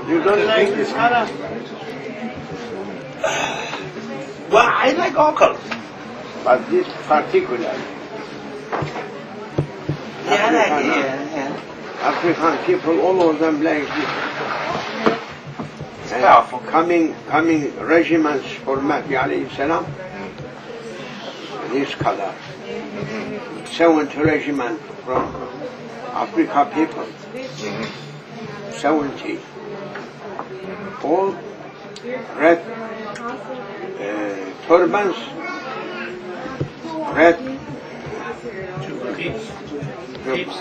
You don't like this color? Well, I like all colors. But this particular. Yeah. African people, all of them like this. It's powerful. Coming regiments for Mahdi alayhi salam, this color. 70 regiment from Africa people. 70. All red turbans, red Peeps.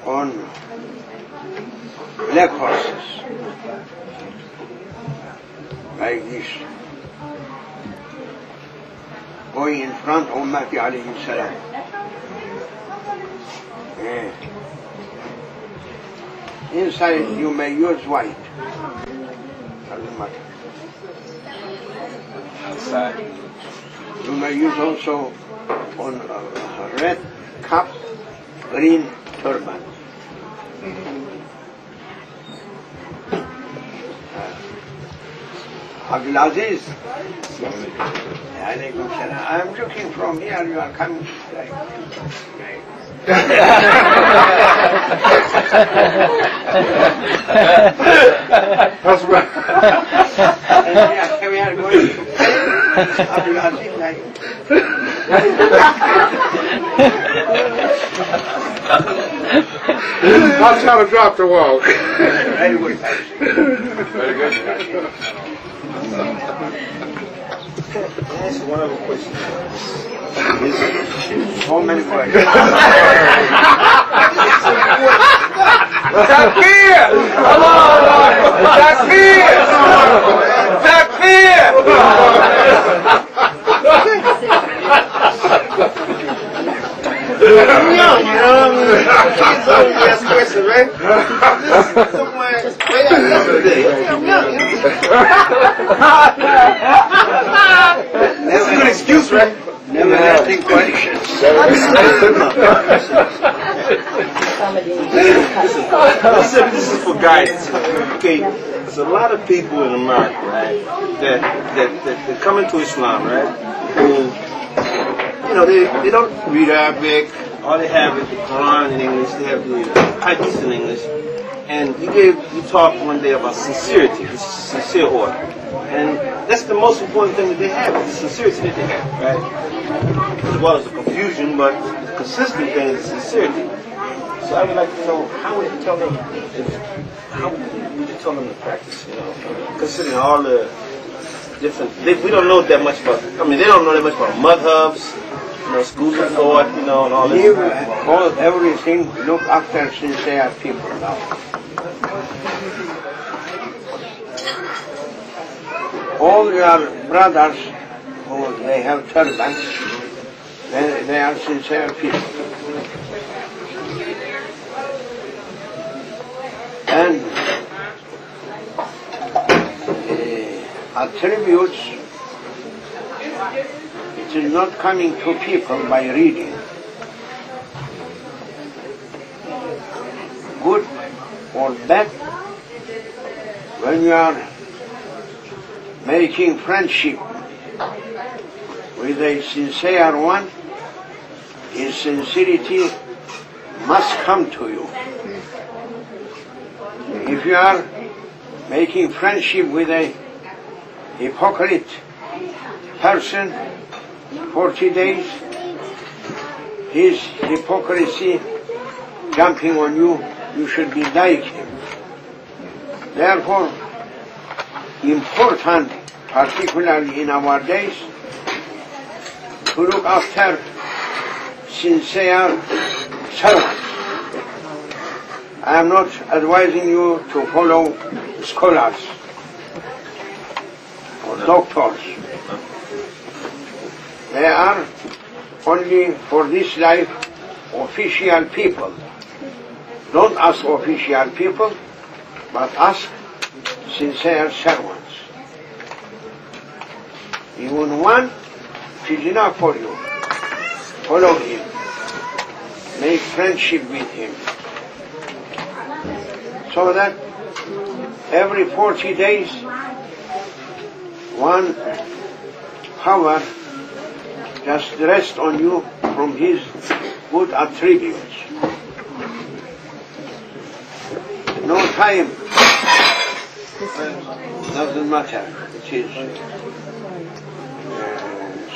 on black horses, like this, going in front of Mahdi alayhi salam. Inside you may use white. Doesn't matter. Outside. You may use also on red cap, green turban. Abdulaziz. Alaykum salam. I'm looking from here, you are coming like. That's right. We are going to Abdulaziz like. That's how to drop the walk. Very good. Very good. That's one of the questions. So many questions. Takbir! Takbir! Takbir! Kids always ask questions, right? That's a good excuse, right? Never asking questions. Listen, this is for guidance. Okay, there's a lot of people in America, right, that come into Islam, right, who, you know, they don't read Arabic. All they have is the Quran in English. They have the Hadith in English. And you talked one day about sincerity, this sincere order. And that's the most important thing that they have, the sincerity that they have, right? As well as the confusion, but the consistent thing is sincerity. So I would like to know, how would you tell them, to practice, you know, considering all the different, we don't know that much about, I mean, they don't know that much about madhabs, you know, schools of thought, you know, and all this. Leave everything, look after sincere people now. All your brothers who they have turbans, they are sincere people. And attributes, it is not coming to people by reading. Good or bad, when you are making friendship with a sincere one, his sincerity must come to you. If you are making friendship with a hypocrite person, 40 days, his hypocrisy jumping on you, you should be like him. Therefore, important, particularly in our days, to look after sincere servants. I am not advising you to follow scholars or doctors. They are only for this life official people. Don't ask official people, but ask sincere servants. Even one, it is enough for you. Follow him. make friendship with him. So that every 40 days, one power just rests on you from his good attributes. No time, doesn't matter. It is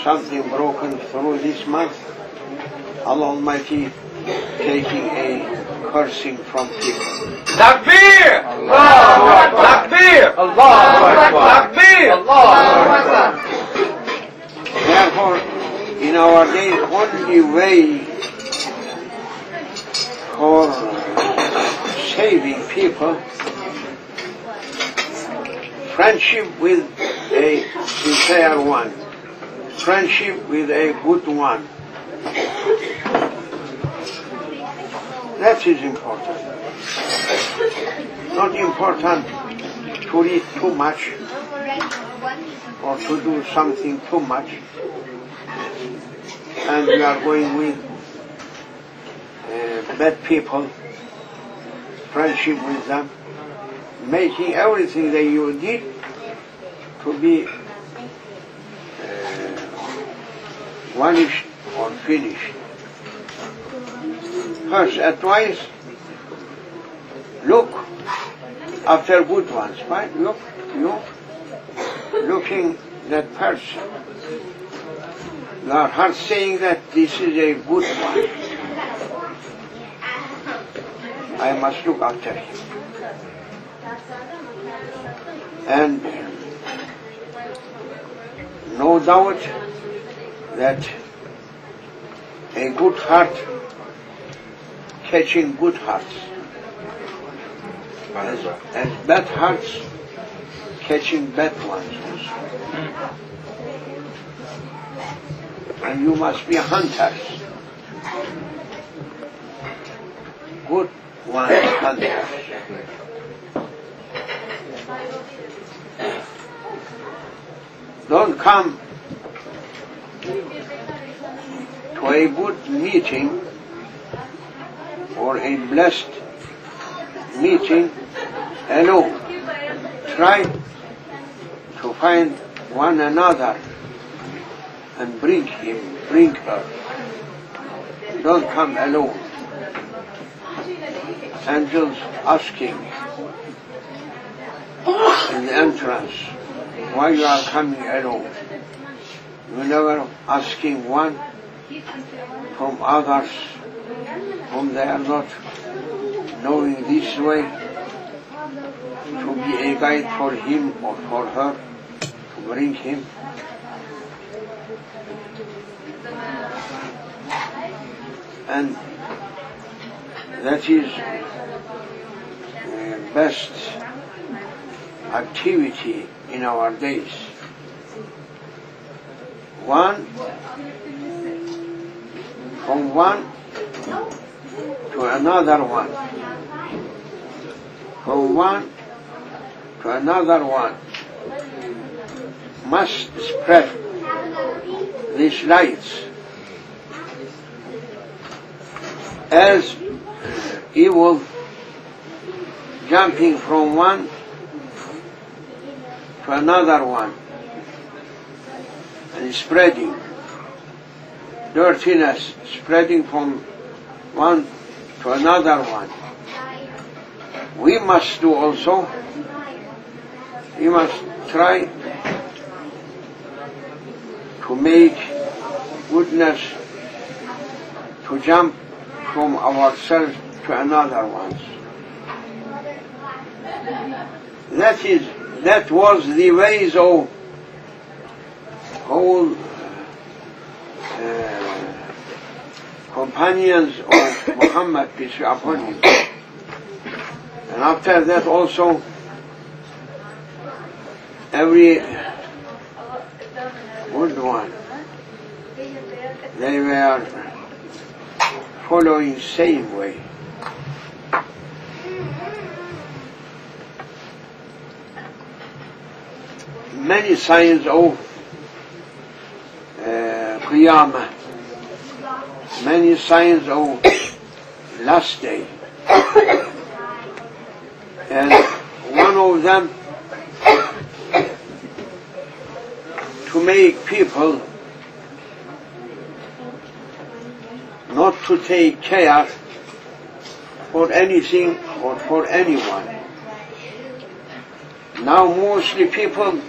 something broken through this month. Allah Almighty taking a cursing from people. Takbir! Allahu Akbar! Takbir! Allahu Akbar! Takbir! Allahu Akbar! Therefore, in our days, only way for saving people, friendship with a sincere one, friendship with a good one. That is important. Not important to read too much or to do something too much. And we are going with bad people, friendship with them, making everything that you did to be vanished or finished. First advice, look after good ones, right? Looking that person. Your heart saying that this is a good one. I must look after him. And no doubt that a good heart catching good hearts, and bad hearts catching bad ones. And you must be hunters, good ones hunters. Don't come to a good meeting or a blessed meeting alone. Try to find one another and bring him, bring her. Don't come alone. Angels asking in the entrance, why you are coming alone? You never asking one from others whom they are not knowing this way to be a guide for him or for her, to bring him. And that is the best activity in our days. From one to another one. From one to another one. Must spread these lights. As evil jumping from one to another one and spreading, dirtiness spreading from one to another one. We must do also, we must try to make goodness to jump from ourselves to another ones. That was the ways of whole companions of Muhammad, peace be upon him. And after that also, every good one, they were following same way. Many signs of Qiyamah, many signs of last day. And one of them, to make people not to take care for anything or for anyone. Now mostly people,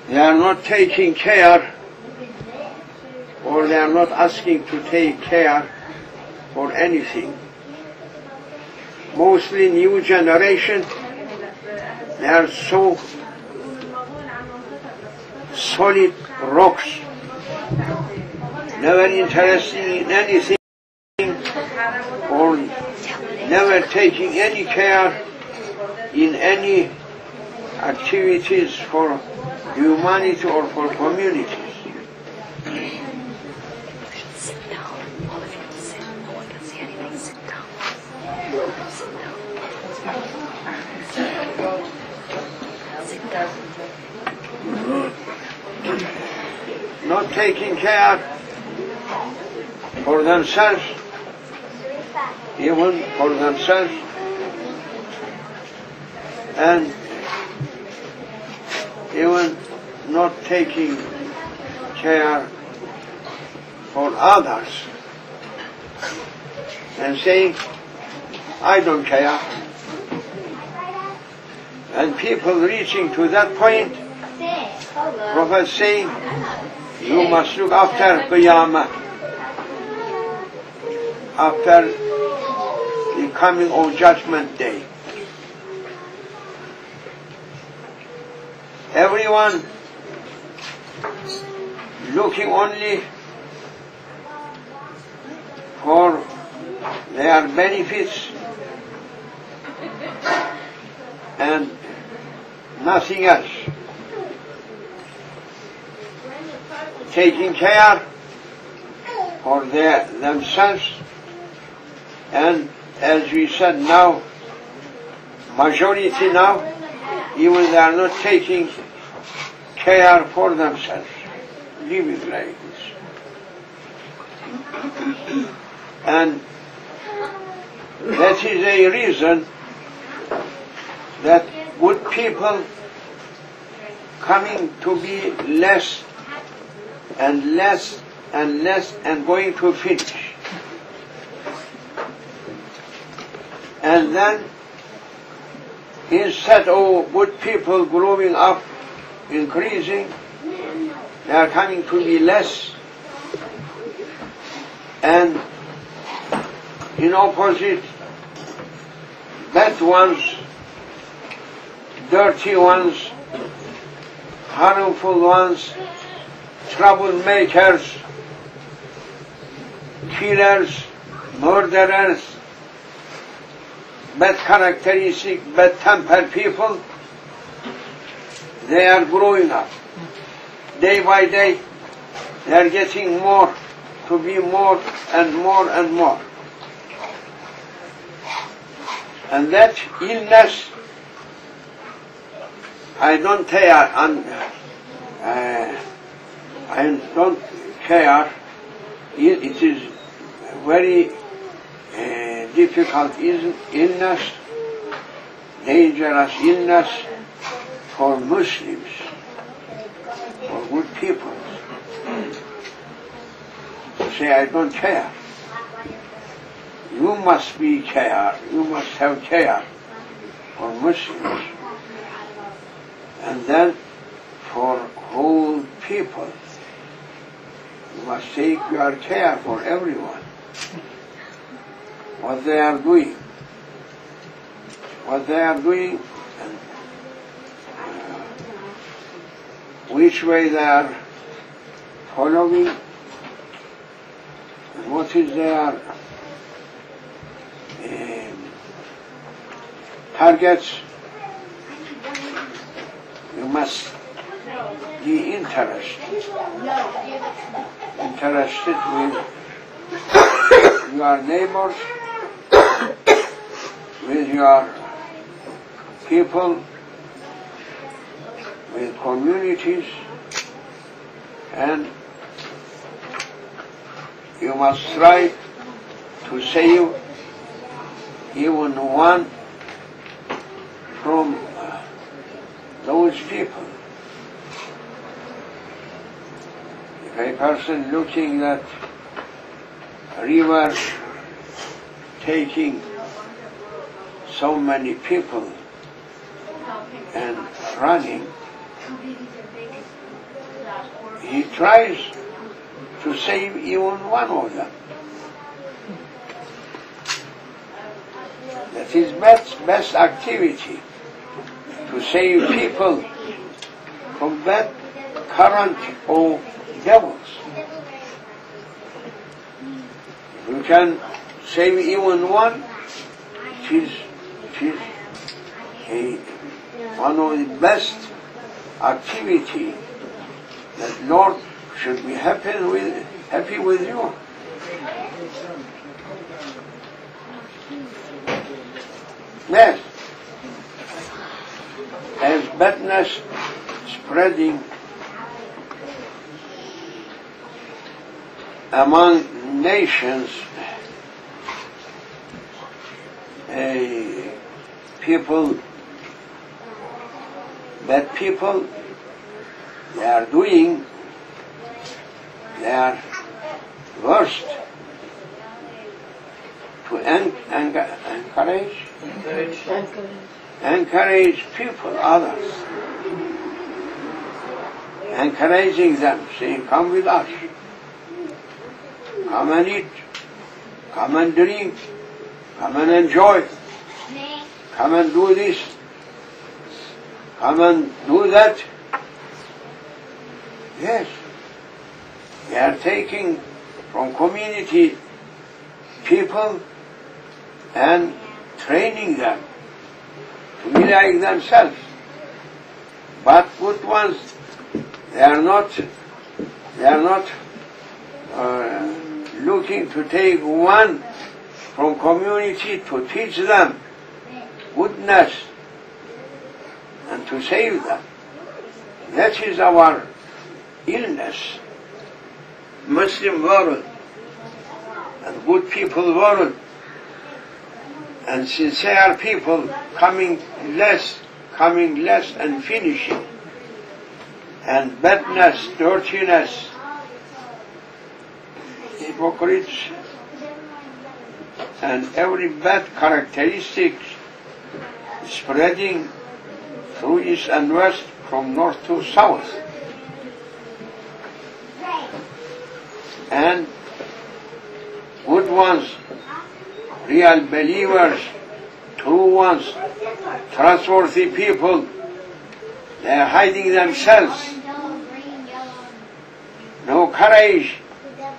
they are not taking care, or they are not asking to take care for anything. Mostly new generation, they are so solid rocks, never interested in anything, or never taking any care in any activities for humanity or for communities. Sit down. All of you sit. No one can see anything. Sit down. Sit down. Sit down. Not taking care for themselves, even for themselves, and even not taking care for others, and saying, I don't care. And people reaching to that point, Prophet saying, you must look after Qiyamah, after the coming of Judgment Day. Everyone looking only for their benefits and nothing else. Taking care for themselves, and as we said now, majority now, even they are not taking care for themselves, living like this. And that is a reason that good people coming to be less and less and less and going to finish. And then instead of good people growing up, increasing, they are coming to be less, and in opposite, bad ones, dirty ones, harmful ones, troublemakers, killers, murderers, bad characteristic, bad tempered people, they are growing up. Day by day, they are getting more, to be more and more and more. And that illness, I don't care, and I don't care. It is very difficult illness, dangerous illness for Muslims, for good people. To say, I don't care. You must be care, you must have care for Muslims. And then for whole people, you must take your care for everyone. What they are doing, and which way they are following, and what is their targets. You must be interested with your neighbors, with your people, with communities, and you must strive to save even one from those people. If a person looking at a river taking so many people and running, he tries to save even one of them. That is best activity, to save people from that current of devils. If you can save even one, it is one of the best activity that Lord should be happy with you. Yes, as badness spreading among nations, bad people, they are doing their worst to encourage people, others, encouraging them, saying, come with us, come and eat, come and drink, come and enjoy, come and do this, come and do that. Yes, they are taking from community people and training them to be like themselves. But good ones, they are not looking to take one from community to teach them goodness and to save them. That is our illness. Muslim world and good people world and sincere people coming less and finishing, and badness, dirtiness, hypocrites, and every bad characteristic spreading through east and west, from north to south. And good ones, real believers, true ones, trustworthy people, they are hiding themselves. No courage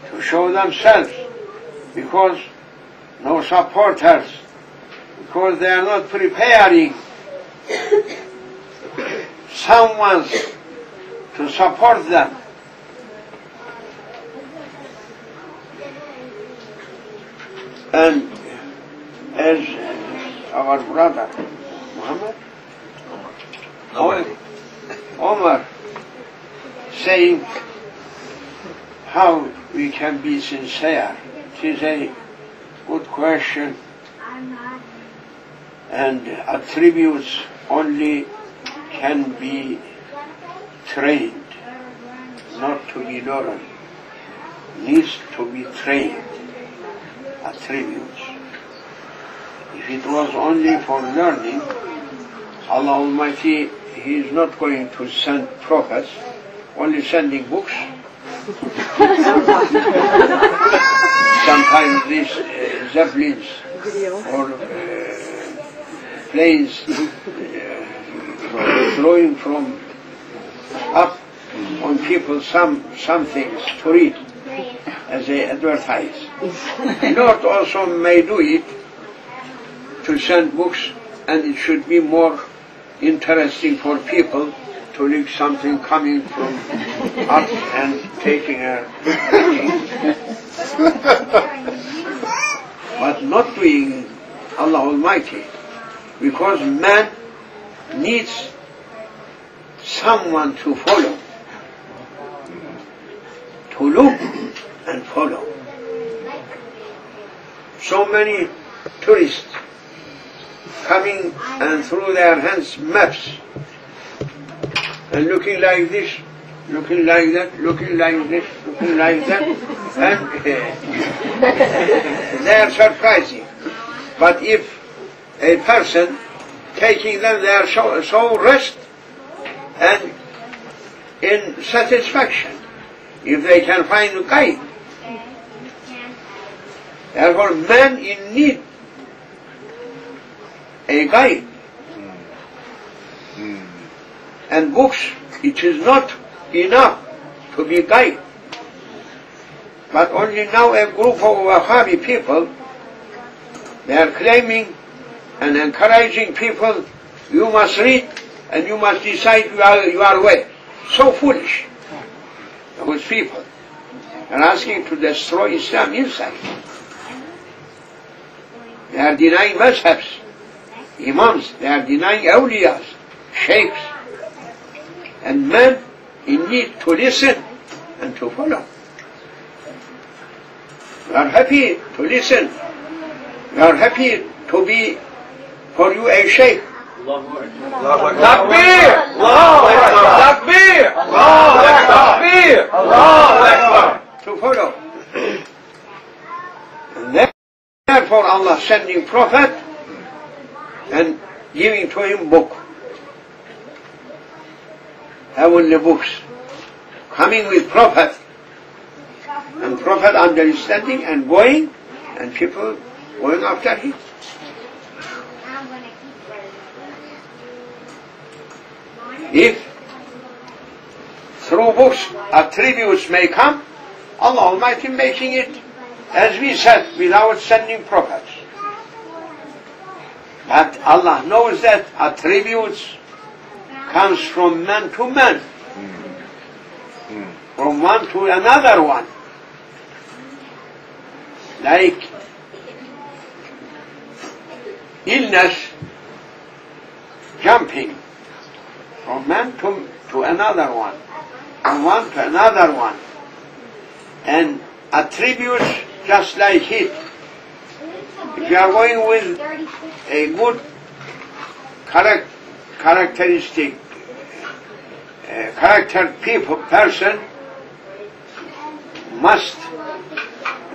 to show themselves, because no supporters, because they are not preparing someone to support them. And as our brother Muhammad Omar saying how we can be sincere, it is a good question, and attributes only can be trained, not to be learned, needs to be trained. Attributes. If it was only for learning, Allah Almighty, He is not going to send prophets, only sending books. Sometimes these zeppelins or planes flowing from up on people some things to read as they advertise. Lord also may do it to send books, and it should be more interesting for people to read something coming from up and taking a but not doing Allah Almighty, because man needs someone to follow, to look and follow. so many tourists coming and through their hands maps and looking like this, looking like that, looking like this, looking like that, and they are surprising. But if a person taking them, they are so rest and in satisfaction if they can find a guide. Therefore, man in need a guide. And books, it is not enough to be guide. But only now a group of Wahhabi people, they are claiming and encouraging people, you must read and you must decide your way. So foolish. Those people are asking to destroy Islam inside. They are denying mateships, imams, they are denying awliyas, sheikhs, and men in need to listen and to follow. We are happy to listen. We are happy to be for you a sheikh. Takbir! Takbir! Takbir! To follow. And therefore Allah sending prophet and giving to him book. Heavenly books. Coming with prophet. And prophet understanding and going, and people going after him. If through books attributes may come, Allah Almighty making it, as we said, without sending prophets. But Allah knows that attributes comes from man to man, from one to another one. Like illness, jumping from man to another one, from one to another one. And attributes just like heat. If you are going with a good characteristic, person,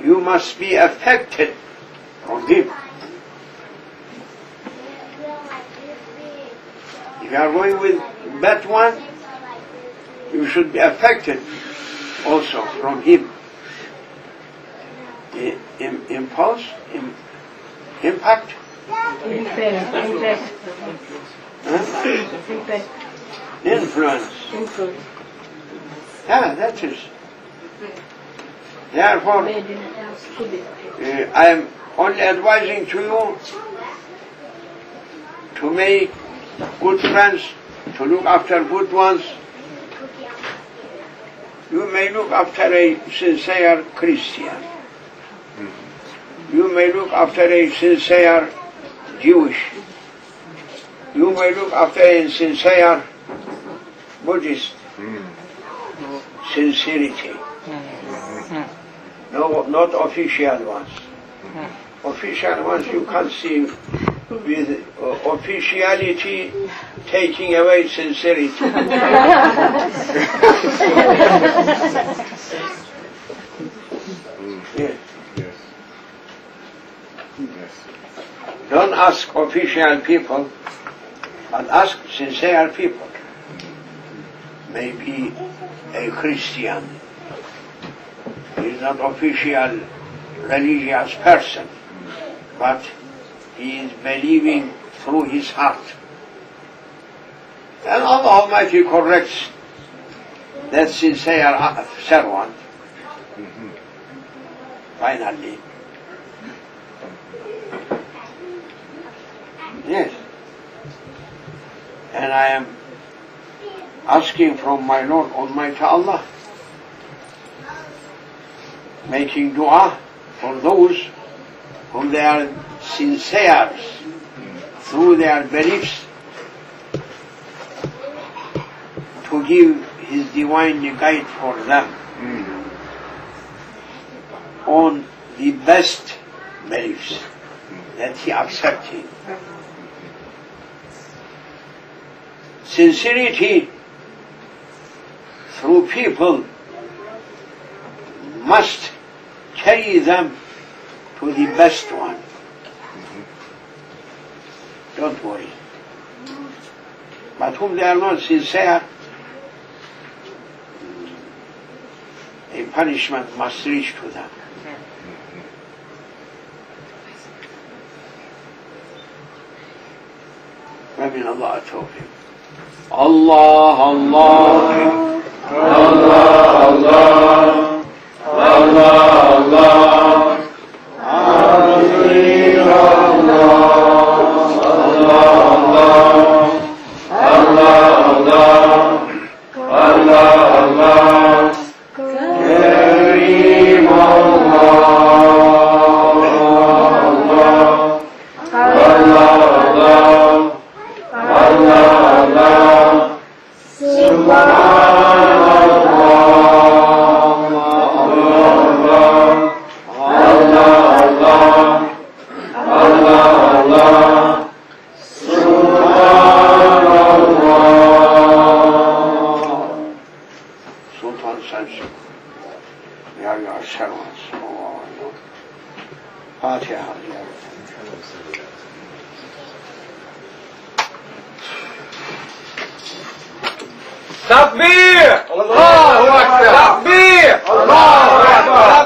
you must be affected from him. If you are going with bad one, you should be affected also from him. Impulse, impact, influence. Yeah, that is. Therefore, I am only advising to you to make good friends, to look after good ones. You may look after a sincere Christian. You may look after a sincere Jewish. You may look after a sincere Buddhist. Sincerity. No, not official ones. Official ones you can't see with officiality taking away sincerity. Yes. Don't ask official people, but ask sincere people. Maybe a Christian. He is not official religious person, but he is believing through his heart. And Allah Almighty corrects that sincere servant. Finally. Yes. And I am asking from my Lord Almighty Allah, making dua for those whom they are sincere through their beliefs, to give His divine guide for them on the best believes, that he accepts him. Sincerity through people must carry them to the best one. Don't worry. But whom they are not sincere, a punishment must reach to them. ومن الله التوفيق. الله الله الله الله الله الله Takbir! Allahu Akbar! Takbir! Allahu Akbar!